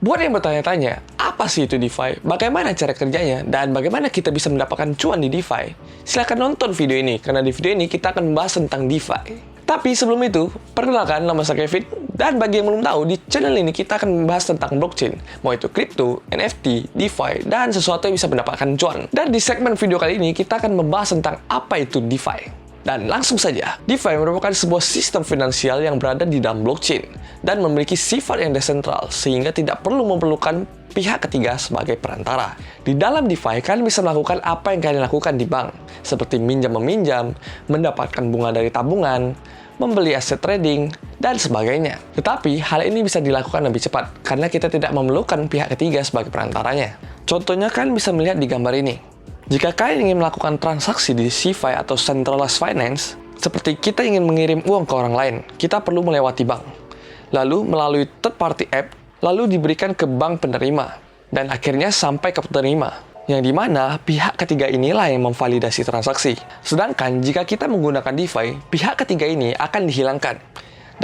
Buat yang bertanya-tanya, apa sih itu DeFi? Bagaimana cara kerjanya? Dan bagaimana kita bisa mendapatkan cuan di DeFi? Silahkan nonton video ini, karena di video ini kita akan membahas tentang DeFi. Tapi sebelum itu, perkenalkan nama saya Kevin, dan bagi yang belum tahu, di channel ini kita akan membahas tentang blockchain, mau itu kripto, NFT, DeFi, dan sesuatu yang bisa mendapatkan cuan. Dan di segmen video kali ini, kita akan membahas tentang apa itu DeFi. Dan langsung saja, DeFi merupakan sebuah sistem finansial yang berada di dalam blockchain dan memiliki sifat yang desentral sehingga tidak perlu memerlukan pihak ketiga sebagai perantara. Di dalam DeFi, kalian bisa melakukan apa yang kalian lakukan di bank, seperti minjam-meminjam, mendapatkan bunga dari tabungan, membeli aset trading, dan sebagainya. Tetapi, hal ini bisa dilakukan lebih cepat karena kita tidak memerlukan pihak ketiga sebagai perantaranya. Contohnya, kalian bisa melihat di gambar ini. Jika kalian ingin melakukan transaksi di CeFi atau Centralized Finance, seperti kita ingin mengirim uang ke orang lain, kita perlu melewati bank. Lalu melalui third party app, lalu diberikan ke bank penerima, dan akhirnya sampai ke penerima, yang dimana pihak ketiga inilah yang memvalidasi transaksi. Sedangkan jika kita menggunakan DeFi, pihak ketiga ini akan dihilangkan,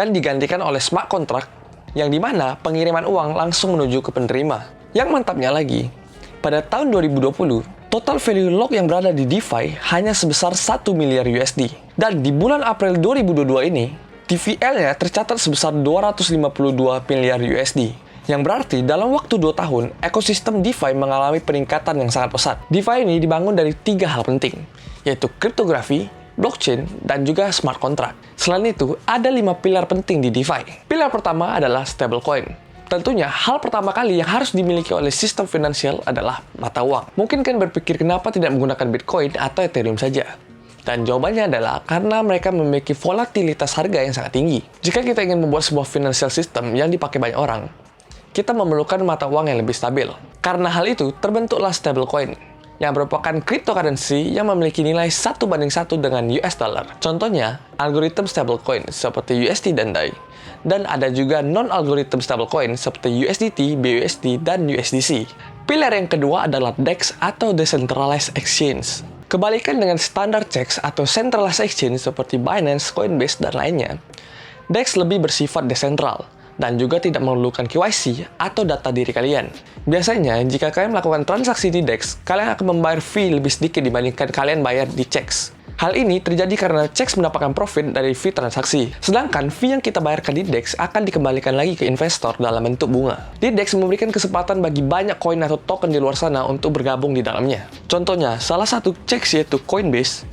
dan digantikan oleh smart contract, yang dimana pengiriman uang langsung menuju ke penerima. Yang mantapnya lagi, pada tahun 2020, total value lock yang berada di DeFi hanya sebesar 1 miliar USD. Dan di bulan April 2022 ini, TVL-nya tercatat sebesar 252 miliar USD. Yang berarti dalam waktu 2 tahun, ekosistem DeFi mengalami peningkatan yang sangat pesat. DeFi ini dibangun dari 3 hal penting, yaitu kriptografi, blockchain, dan juga smart contract. Selain itu, ada 5 pilar penting di DeFi. Pilar pertama adalah stablecoin. Tentunya, hal pertama kali yang harus dimiliki oleh sistem finansial adalah mata uang. Mungkin kalian berpikir kenapa tidak menggunakan Bitcoin atau Ethereum saja? Dan jawabannya adalah karena mereka memiliki volatilitas harga yang sangat tinggi. Jika kita ingin membuat sebuah financial system yang dipakai banyak orang, kita memerlukan mata uang yang lebih stabil. Karena hal itu, terbentuklah stablecoin, yang merupakan cryptocurrency yang memiliki nilai 1:1 dengan US dollar. Contohnya, algoritma stablecoin seperti USD dan DAI. Dan ada juga non-algorithm stablecoin seperti USDT, BUSD, dan USDC. Pilar yang kedua adalah DEX atau Decentralized Exchange. Kebalikan dengan standar checks atau centralized exchange seperti Binance, Coinbase, dan lainnya, DEX lebih bersifat desentral dan juga tidak memerlukan KYC atau data diri kalian. Biasanya, jika kalian melakukan transaksi di DEX, kalian akan membayar fee lebih sedikit dibandingkan kalian bayar di checks. Hal ini terjadi karena checks mendapatkan profit dari fee transaksi. Sedangkan fee yang kita bayarkan di DEX akan dikembalikan lagi ke investor dalam bentuk bunga. Di DEX memberikan kesempatan bagi banyak koin atau token di luar sana untuk bergabung di dalamnya. Contohnya, salah satu checks yaitu Coinbase,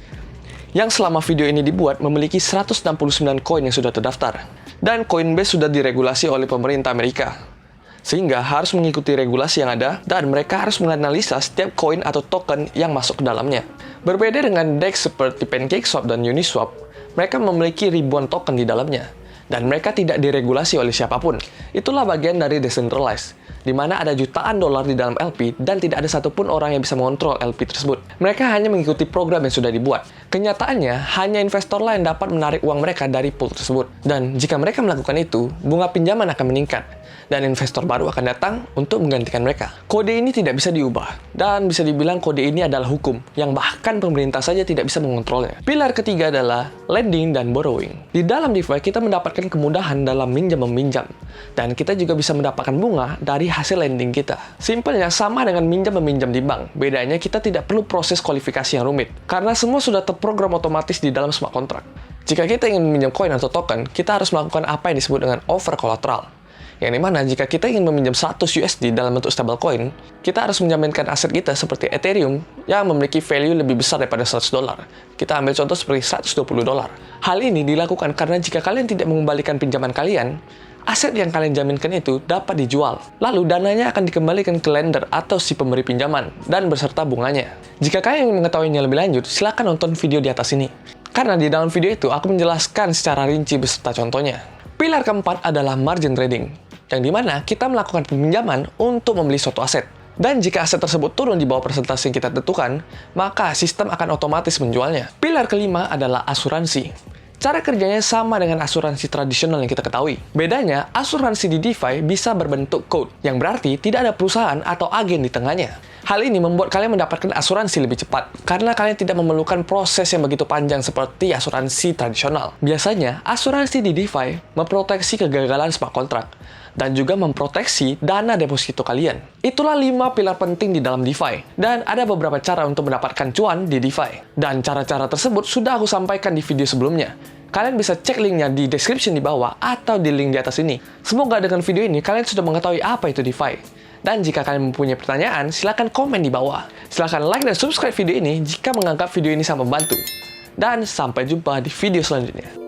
yang selama video ini dibuat memiliki 169 koin yang sudah terdaftar. Dan Coinbase sudah diregulasi oleh pemerintah Amerika, sehingga harus mengikuti regulasi yang ada, dan mereka harus menganalisa setiap koin atau token yang masuk ke dalamnya. Berbeda dengan DEX seperti PancakeSwap dan Uniswap, mereka memiliki ribuan token di dalamnya, dan mereka tidak diregulasi oleh siapapun. Itulah bagian dari decentralized, di mana ada jutaan dolar di dalam LP dan tidak ada satupun orang yang bisa mengontrol LP tersebut. Mereka hanya mengikuti program yang sudah dibuat. Kenyataannya, hanya investor lain dapat menarik uang mereka dari pool tersebut. Dan jika mereka melakukan itu, bunga pinjaman akan meningkat, dan investor baru akan datang untuk menggantikan mereka. Kode ini tidak bisa diubah, dan bisa dibilang kode ini adalah hukum, yang bahkan pemerintah saja tidak bisa mengontrolnya. Pilar ketiga adalah lending dan borrowing. Di dalam DeFi, kita mendapatkan kemudahan dalam minjam-meminjam, dan kita juga bisa mendapatkan bunga dari hasil lending kita. Simpelnya sama dengan minjam-meminjam di bank, bedanya kita tidak perlu proses kualifikasi yang rumit, karena semua sudah terprogram otomatis di dalam smart contract. Jika kita ingin meminjam koin atau token, kita harus melakukan apa yang disebut dengan over collateral. Yang dimana jika kita ingin meminjam 100 USD dalam bentuk stablecoin, kita harus menjaminkan aset kita seperti Ethereum yang memiliki value lebih besar daripada 100 dolar. Kita ambil contoh seperti 120 dolar. Hal ini dilakukan karena jika kalian tidak mengembalikan pinjaman kalian, aset yang kalian jaminkan itu dapat dijual. Lalu dananya akan dikembalikan ke lender atau si pemberi pinjaman dan beserta bunganya. Jika kalian ingin mengetahuinya lebih lanjut, silakan nonton video di atas ini. Karena di dalam video itu aku menjelaskan secara rinci beserta contohnya. Pilar keempat adalah margin trading, yang dimana kita melakukan peminjaman untuk membeli suatu aset. Dan jika aset tersebut turun di bawah persentase yang kita tentukan, maka sistem akan otomatis menjualnya. Pilar kelima adalah asuransi. Cara kerjanya sama dengan asuransi tradisional yang kita ketahui. Bedanya, asuransi di DeFi bisa berbentuk code, yang berarti tidak ada perusahaan atau agen di tengahnya. Hal ini membuat kalian mendapatkan asuransi lebih cepat, karena kalian tidak memerlukan proses yang begitu panjang seperti asuransi tradisional. Biasanya, asuransi di DeFi memproteksi kegagalan smart contract, dan juga memproteksi dana deposito kalian. Itulah 5 pilar penting di dalam DeFi. Dan ada beberapa cara untuk mendapatkan cuan di DeFi. Dan cara-cara tersebut sudah aku sampaikan di video sebelumnya. Kalian bisa cek linknya di description di bawah atau di link di atas ini. Semoga dengan video ini kalian sudah mengetahui apa itu DeFi. Dan jika kalian mempunyai pertanyaan, silahkan komen di bawah. Silahkan like dan subscribe video ini jika menganggap video ini sangat membantu. Dan sampai jumpa di video selanjutnya.